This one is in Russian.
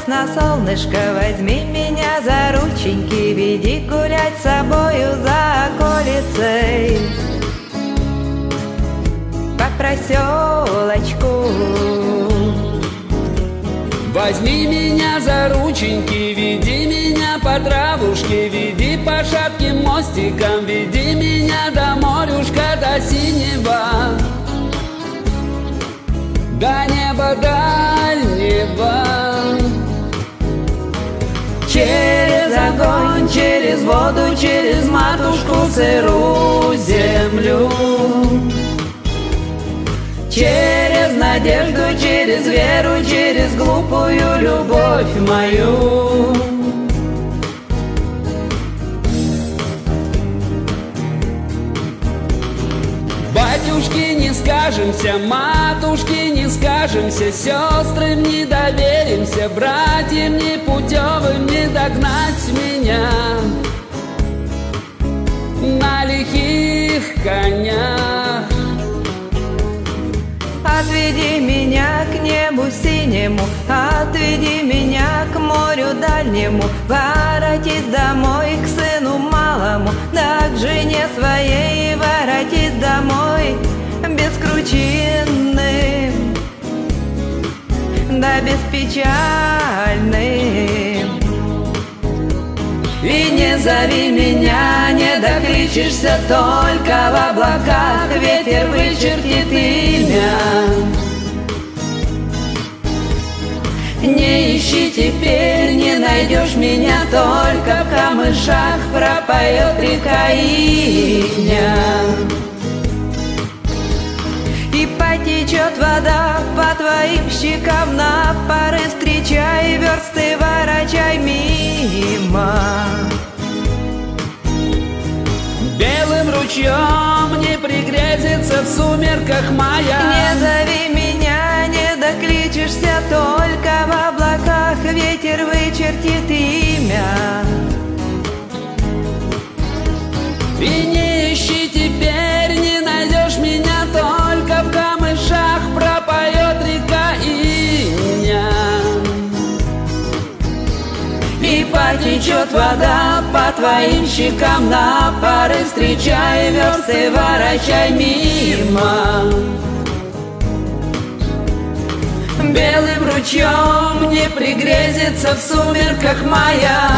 весна, солнышко, возьми меня за рученьки, веди гулять с собою за околицей по проселочку. Возьми меня за рученьки, веди меня по травушке, веди по шатким мостикам, веди меня до морюшка, до синего, до неба дальнего. Через огонь, через воду, через матушку сырую землю, через надежду, через веру, через глупую любовь мою. Батюшки не скажемся, матушки не скажемся, сестрам не доверимся, братьям непутевым не догнать меня на лихих конях. Отведи меня к небу синему, отведи меня к морю дальнему, воротись домой к сыну малому, да к жене своей воротись домой бескручинным, да беспечальным. И не зови меня, не докличешься, только в облаках ветер вычертит имя. Не ищи теперь, не найдешь меня, только в камышах пропоет река Иня. И потечет вода по твоим щекам, на пары встречай, версты ворочай мимо. Белым ручьем не пригрезится в сумерках мая. Не зови меня, не докличешься, только в облаках ветер вычертит имя. И не ищи теперь, не найдешь меня, только в камышах пропоет река Иня. И потечет вода по твоим щекам, на пары встречай, версты ворочай мимо. Белым ручьем не пригрезится в сумерках мая.